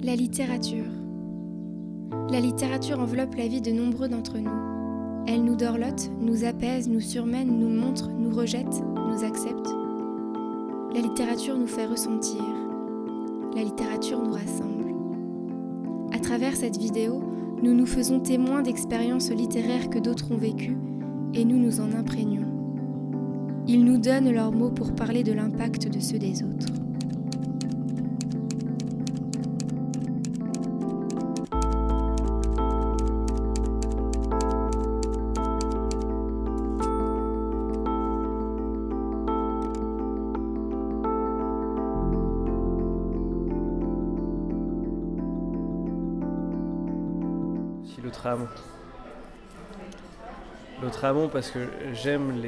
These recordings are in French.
La littérature. La littérature enveloppe la vie de nombreux d'entre nous. Elle nous dorlote, nous apaise, nous surmène, nous montre, nous rejette, nous accepte. La littérature nous fait ressentir. La littérature nous rassemble. À travers cette vidéo, nous nous faisons témoins d'expériences littéraires que d'autres ont vécues et nous nous en imprégnons. Ils nous donnent leurs mots pour parler de l'impact de ceux des autres. L'autre amont parce que j'aime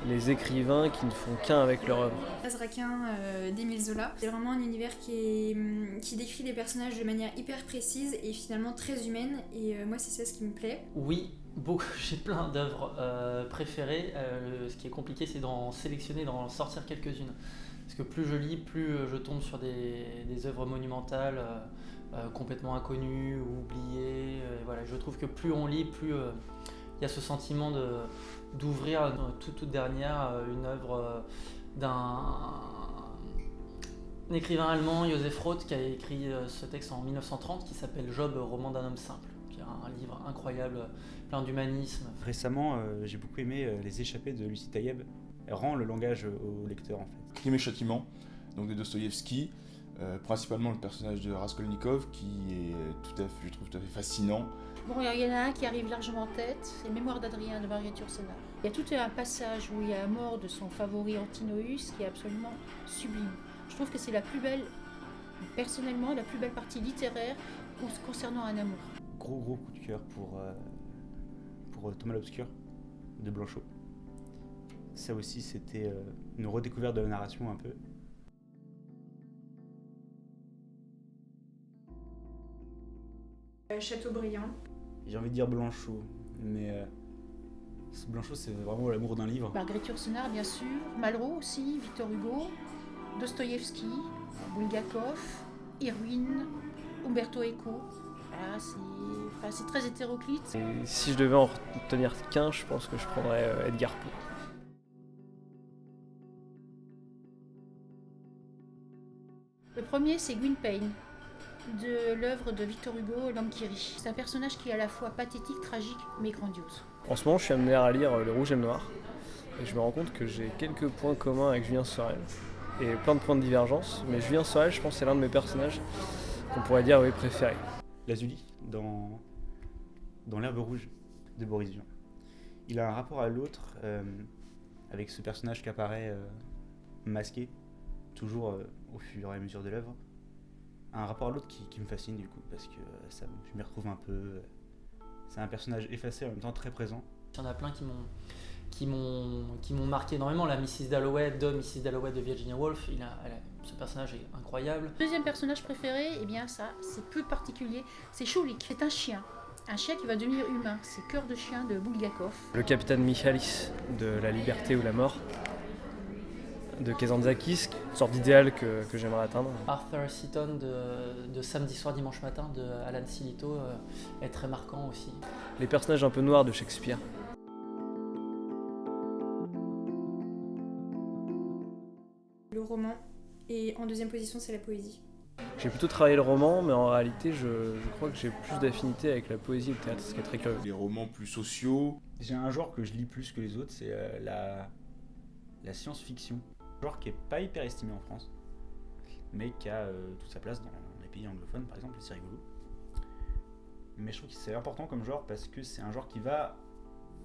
les écrivains qui ne font qu'un avec leur œuvre. Azraquin d'Émile Zola. C'est vraiment un univers qui décrit les personnages de manière hyper précise et finalement très humaine, et moi c'est ça ce qui me plaît. Oui, j'ai plein d'œuvres préférées. Ce qui est compliqué, c'est d'en sélectionner, d'en sortir quelques-unes. Parce que plus je lis, plus je tombe sur des œuvres monumentales, complètement inconnues ou oubliées. Voilà, je trouve que plus on lit, plus il y a ce sentiment d'ouvrir toute dernière une œuvre d'un écrivain allemand, Joseph Roth, qui a écrit ce texte en 1930 qui s'appelle Job, roman d'un homme simple, qui est un livre incroyable, plein d'humanisme. Récemment, j'ai beaucoup aimé Les Échappées de Lucie Taïeb. Elle rend le langage au lecteur en fait. Crime et châtiment, donc de Dostoïevski, principalement le personnage de Raskolnikov qui est je trouve tout à fait fascinant. Bon, il y en a un qui arrive largement en tête, c'est Mémoires d'Adrien de Marguerite Yourcenar. Il y a tout un passage où il y a la mort de son favori Antinoüs qui est absolument sublime. Je trouve que c'est la plus belle, personnellement, la plus belle partie littéraire concernant un amour. Gros coup de cœur pour Thomas l'Obscur de Blanchot. Ça aussi, c'était une redécouverte de la narration un peu. Chateaubriand. J'ai envie de dire Blanchot, mais Blanchot, c'est vraiment l'amour d'un livre. Marguerite Yourcenar, bien sûr. Malraux aussi, Victor Hugo, Dostoïevski, Bulgakov, Irwin, Umberto Eco. Voilà, c'est très hétéroclite. Et si je devais en retenir qu'un, je pense que je prendrais Edgar Poe. Le premier, c'est Gwynplaine, de l'œuvre de Victor Hugo, L'homme qui rit. C'est un personnage qui est à la fois pathétique, tragique, mais grandiose. En ce moment, je suis amené à lire Le Rouge et le Noir, et je me rends compte que j'ai quelques points communs avec Julien Sorel, et plein de points de divergence, mais Julien Sorel, je pense que c'est l'un de mes personnages qu'on pourrait dire préférés. Lazuli, dans L'herbe rouge de Boris Vian. Il a un rapport à l'autre, avec ce personnage qui apparaît masqué, toujours au fur et à mesure de l'œuvre. Un rapport à l'autre qui me fascine du coup, parce que je m'y retrouve un peu. C'est un personnage effacé en même temps très présent. Il y en a plein qui m'ont marqué énormément. La Mrs. Dalloway de Virginia Woolf, ce personnage est incroyable. Deuxième personnage préféré, eh bien ça, c'est peu particulier, c'est Choulik. C'est un chien qui va devenir humain. C'est Cœur de chien de Bulgakov. Le capitaine Michalis de La liberté ou la mort de Kazantzakis, une sorte d'idéal que j'aimerais atteindre. Arthur Seaton de Samedi soir, dimanche matin de Alan Silito est très marquant aussi. Les personnages un peu noirs de Shakespeare. Le roman, et en deuxième position c'est la poésie. J'ai plutôt travaillé le roman, mais en réalité je crois que j'ai plus d'affinité avec la poésie et le théâtre, ce qui est très curieux. Les romans plus sociaux. J'ai un genre que je lis plus que les autres, c'est la science-fiction. Un genre qui est pas hyper estimé en France, mais qui a toute sa place dans les pays anglophones par exemple, et c'est rigolo. Mais je trouve que c'est important comme genre parce que c'est un genre qui va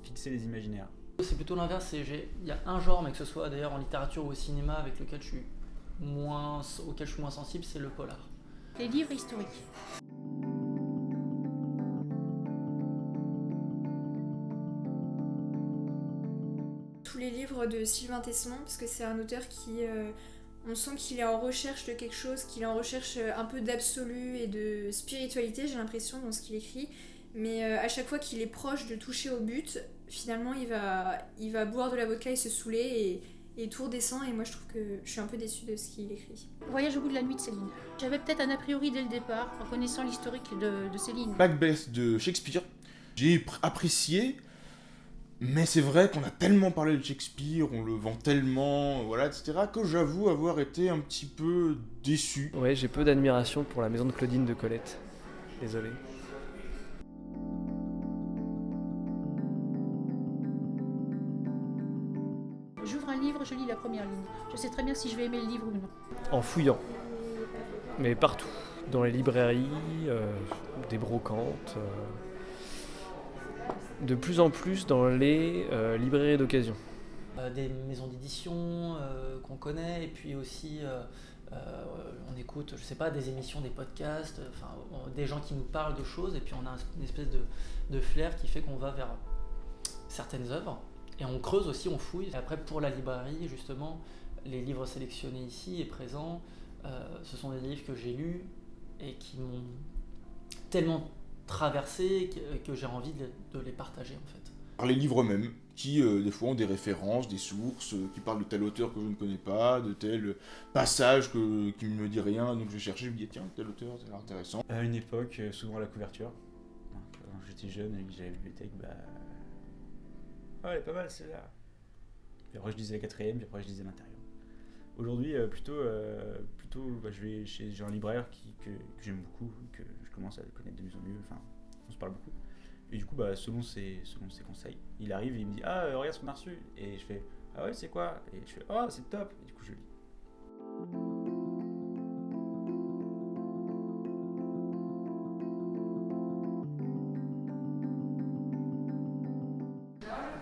fixer les imaginaires. C'est plutôt l'inverse, il y a un genre, mais que ce soit d'ailleurs en littérature ou au cinéma, auquel je suis moins sensible, c'est le polar. Les livres historiques. Tous les livres de Sylvain Tesson, parce que c'est un auteur qui, on sent qu'il est en recherche de quelque chose, qu'il est en recherche un peu d'absolu et de spiritualité, j'ai l'impression, dans ce qu'il écrit. Mais à chaque fois qu'il est proche de toucher au but, finalement il va boire de la vodka et se saouler, Et tout redescend, et moi je trouve que je suis un peu déçue de ce qu'il écrit. Voyage au bout de la nuit de Céline. J'avais peut-être un a priori dès le départ, en connaissant l'historique de Céline. Macbeth de Shakespeare, j'ai apprécié, mais c'est vrai qu'on a tellement parlé de Shakespeare, on le vend tellement, voilà, etc., que j'avoue avoir été un petit peu déçu. Ouais, j'ai peu d'admiration pour la maison de Claudine de Colette. Désolé. J'ouvre un livre, je lis la première ligne. Je sais très bien si je vais aimer le livre ou non. En fouillant. Mais partout. Dans les librairies, des brocantes. De plus en plus dans les librairies d'occasion. Des maisons d'édition qu'on connaît, et puis aussi on écoute, je sais pas, des émissions, des podcasts, des gens qui nous parlent de choses, et puis on a une espèce de flair qui fait qu'on va vers certaines œuvres, et on creuse aussi, on fouille. Et après, pour la librairie, justement, les livres sélectionnés ici et présents, ce sont des livres que j'ai lus et qui m'ont tellement traversé que j'ai envie de les partager, en fait. Par les livres mêmes, qui des fois ont des références, des sources, qui parlent de tel auteur que je ne connais pas, de tel passage qui ne me dit rien, donc je cherchais, je me dis tiens, tel auteur, ça a l'air intéressant. À une époque, souvent à la couverture, quand j'étais jeune et que j'avais la bibliothèque, elle est pas mal celle-là. Puis après je lisais la quatrième, puis après je lisais l'intérieur. Aujourd'hui, plutôt j'ai un libraire que j'aime beaucoup, que je commence à le connaître de mieux en mieux, enfin on se parle beaucoup. Et du coup, selon ses conseils, il arrive et il me dit « Ah, regarde ce qu'on a reçu !» Et je fais « Ah ouais, c'est quoi ?» Et je fais « Oh, c'est top !» Et du coup, je lis.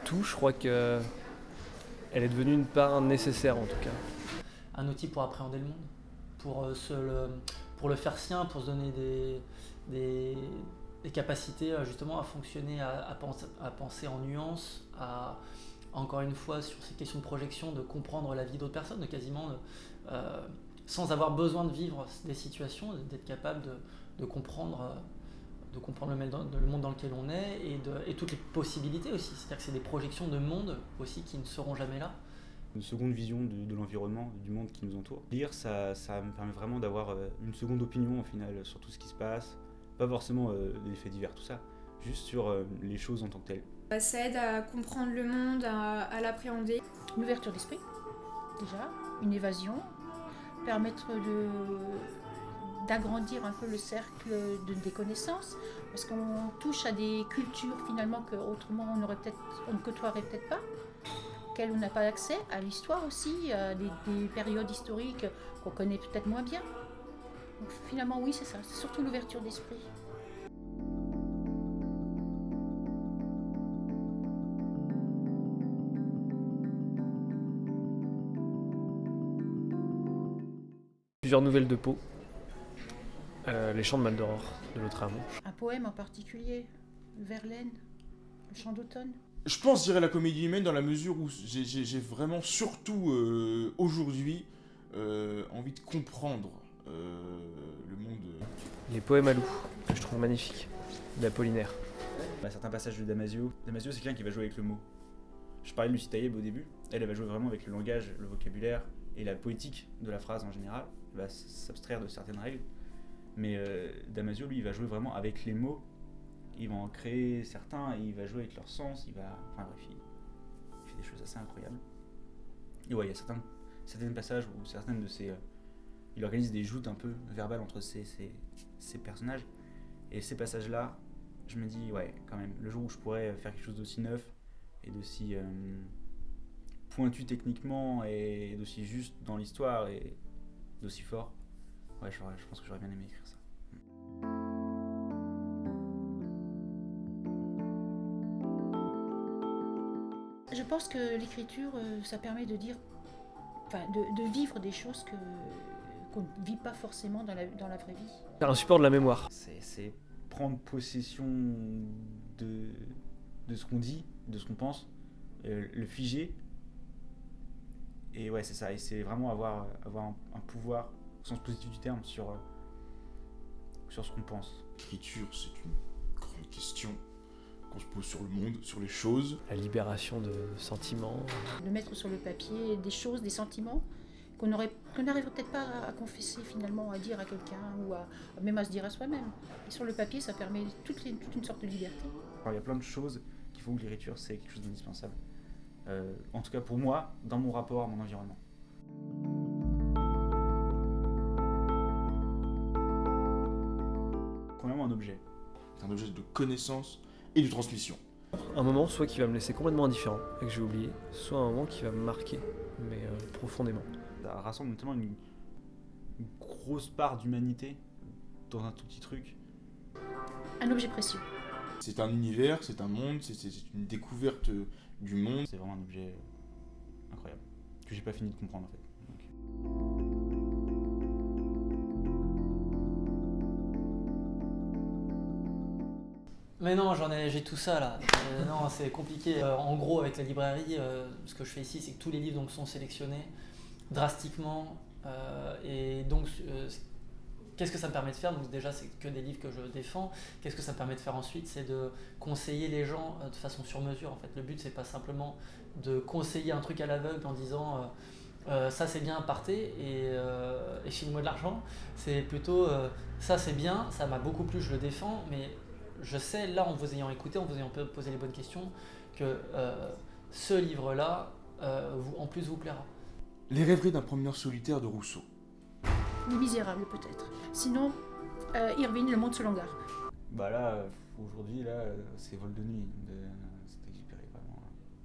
Tout, je crois que elle est devenue une part nécessaire en tout cas. Un outil pour appréhender le monde, pour le faire sien, pour se donner des capacités justement à fonctionner, à penser en nuances, encore une fois sur ces questions de projection, de comprendre la vie d'autres personnes, de quasiment sans avoir besoin de vivre des situations, d'être capable de comprendre le monde dans lequel on est, et toutes les possibilités aussi. C'est-à-dire que c'est des projections de monde aussi qui ne seront jamais là. Une seconde vision de l'environnement, du monde qui nous entoure. Lire, ça me permet vraiment d'avoir une seconde opinion au final sur tout ce qui se passe. Pas forcément des faits divers, tout ça, juste sur les choses en tant que telles. Ça aide à comprendre le monde, à l'appréhender. Une ouverture d'esprit, déjà, une évasion, permettre d'agrandir un peu le cercle des connaissances, parce qu'on touche à des cultures finalement qu'autrement on ne côtoierait peut-être pas, auxquelles on n'a pas accès, à l'histoire aussi, à des périodes historiques qu'on connaît peut-être moins bien. Donc finalement oui, c'est ça, c'est surtout l'ouverture d'esprit. Plusieurs nouvelles de Poe. Les Chants de Maldoror de l'Outre-Manche. Un poème en particulier, Verlaine, le chant d'automne. Je pense, je dirais, la comédie humaine dans la mesure où j'ai vraiment, surtout aujourd'hui, envie de comprendre le monde. Les poèmes à loup, que je trouve magnifiques, d'Apollinaire. Certains passages de Damasio. Damasio, c'est quelqu'un qui va jouer avec le mot. Je parlais de Lucie Taïeb au début. Elle va jouer vraiment avec le langage, le vocabulaire et la poétique de la phrase en général. Elle va s'abstraire de certaines règles. Mais Damasio, lui, il va jouer vraiment avec les mots. Il va en créer certains et il va jouer avec leur sens. Il fait des choses assez incroyables. Et ouais, il y a certains passages où certaines de ces... il organise des joutes un peu verbales entre ces personnages. Et ces passages-là, je me dis, ouais, quand même, le jour où je pourrais faire quelque chose d'aussi neuf et d'aussi pointu techniquement et d'aussi juste dans l'histoire et d'aussi fort, ouais, je pense que j'aurais bien aimé écrire ça. Je pense que l'écriture, ça permet de dire, de vivre des choses qu'on ne vit pas forcément dans la vraie vie. C'est un support de la mémoire. C'est prendre possession de ce qu'on dit, de ce qu'on pense, le figer. Et ouais, c'est ça. Et c'est vraiment avoir un pouvoir, au sens positif du terme, sur ce qu'on pense. L'écriture, c'est une grande question. qu'on se pose sur le monde, sur les choses. La libération de sentiments. De mettre sur le papier des choses, des sentiments qu'on n'arriverait peut-être pas à confesser finalement, à dire à quelqu'un ou même à se dire à soi-même. Et sur le papier, ça permet toute une sorte de liberté. Alors, il y a plein de choses qui font que l'écriture, c'est quelque chose d'indispensable. En tout cas pour moi, dans mon rapport à mon environnement. Premièrement, un objet. C'est un objet de connaissance et de transmission. Un moment soit qui va me laisser complètement indifférent et que je vais oublier, soit un moment qui va me marquer, mais profondément. Ça rassemble tellement une grosse part d'humanité dans un tout petit truc. Un objet précieux. C'est un univers, c'est un monde, c'est une découverte du monde. C'est vraiment un objet incroyable, que j'ai pas fini de comprendre en fait. Mais non, j'ai tout ça là. Non, c'est compliqué. En gros, avec la librairie, ce que je fais ici, c'est que tous les livres donc, sont sélectionnés drastiquement. Et donc, qu'est-ce que ça me permet de faire? Donc déjà, c'est que des livres que je défends. Qu'est-ce que ça me permet de faire ensuite? C'est de conseiller les gens de façon sur mesure. En fait, le but, c'est pas simplement de conseiller un truc à l'aveugle en disant ça c'est bien, partez et filez-moi de l'argent. C'est plutôt ça c'est bien, ça m'a beaucoup plu, je le défends, mais je sais, là, en vous ayant écouté, en vous ayant posé les bonnes questions, que ce livre-là, en plus, vous plaira. Les rêveries d'un promeneur solitaire de Rousseau. Les Misérables peut-être. Sinon, Irving, Le Monde selon Gare. Bah là, aujourd'hui, là, c'est Vol de nuit de Saint-Exupéry, vraiment.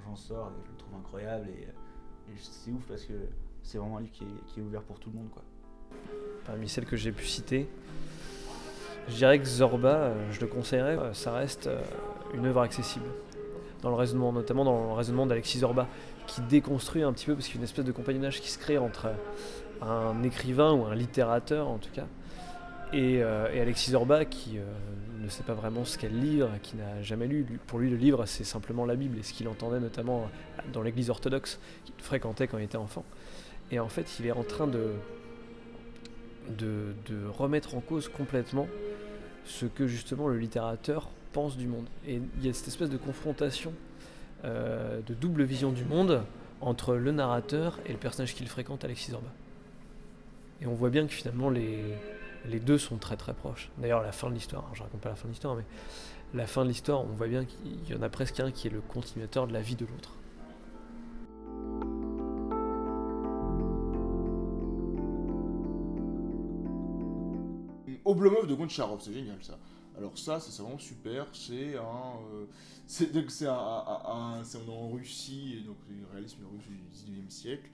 J'en sors et je le trouve incroyable et c'est ouf parce que c'est vraiment un livre qui est ouvert pour tout le monde, quoi. Parmi celles que j'ai pu citer, je dirais que Zorba, je le conseillerais, ça reste une œuvre accessible. Dans le raisonnement, notamment dans le raisonnement d'Alexis Zorba, qui déconstruit un petit peu, parce qu'il y a une espèce de compagnonnage qui se crée entre un écrivain ou un littérateur en tout cas, et Alexis Zorba qui ne sait pas vraiment ce qu'est le livre, qui n'a jamais lu. Pour lui, le livre, c'est simplement la Bible, et ce qu'il entendait notamment dans l'église orthodoxe qu'il fréquentait quand il était enfant. Et en fait, il est en train de remettre en cause complètement ce que justement le littérateur pense du monde. Et il y a cette espèce de confrontation, de double vision du monde entre le narrateur et le personnage qu'il fréquente, Alexis Zorba. Et on voit bien que finalement les deux sont très très proches. D'ailleurs, la fin de l'histoire, je raconte pas la fin de l'histoire, mais la fin de l'histoire, on voit bien qu'il y en a presque un qui est le continuateur de la vie de l'autre. Oblomov de Goncharov, c'est génial ça. Alors ça, c'est vraiment super. C'est en Russie, donc le réalisme russe du 19e siècle,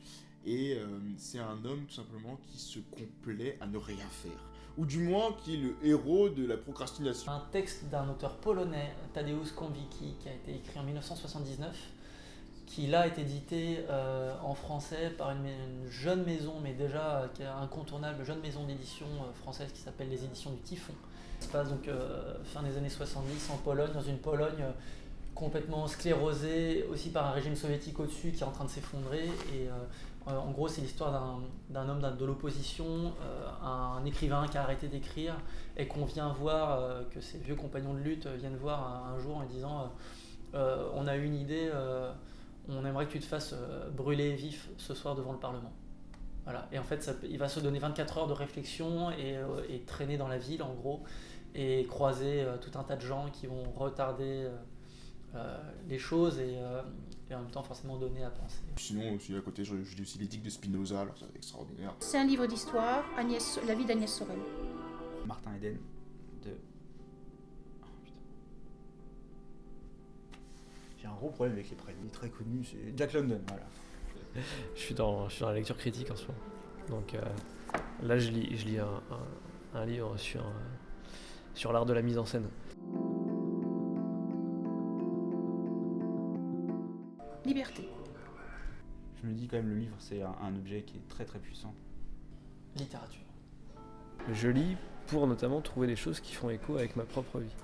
et c'est un homme tout simplement qui se complaît à ne rien faire, ou du moins qui est le héros de la procrastination. Un texte d'un auteur polonais, Tadeusz Konwicki, qui a été écrit en 1979, qui là est édité en français par une jeune maison, mais déjà qui est incontournable, jeune maison d'édition française qui s'appelle les Éditions du Typhon. Ça se passe donc fin des années 70 en Pologne, dans une Pologne complètement sclérosée aussi par un régime soviétique au-dessus qui est en train de s'effondrer. Et en gros, c'est l'histoire d'un homme de l'opposition, un écrivain qui a arrêté d'écrire et qu'on vient voir, que ses vieux compagnons de lutte viennent voir un jour en lui disant on a eu une idée, on aimerait que tu te fasses brûler vif ce soir devant le Parlement. Voilà. Et en fait, il va se donner 24 heures de réflexion et traîner dans la ville, en gros, et croiser tout un tas de gens qui vont retarder les choses et en même temps forcément donner à penser. Sinon, aussi à côté, je lis aussi l'éthique de Spinoza, alors c'est extraordinaire. C'est un livre d'histoire, la vie d'Agnès Sorel. Martin Eden de... Oh, putain. J'ai un gros problème avec les prénoms. Il est très connu, c'est Jack London, voilà. Je suis dans la lecture critique en ce moment. Donc là, je lis un livre sur l'art de la mise en scène. Liberté. Je me dis quand même, le livre, c'est un objet qui est très très puissant. Littérature. Je lis pour notamment trouver des choses qui font écho avec ma propre vie.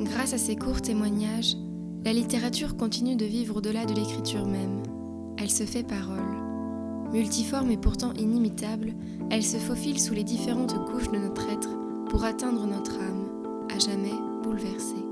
Grâce à ces courts témoignages, la littérature continue de vivre au-delà de l'écriture même. Elle se fait parole. Multiforme et pourtant inimitable, elle se faufile sous les différentes couches de notre être pour atteindre notre âme, à jamais bouleversé.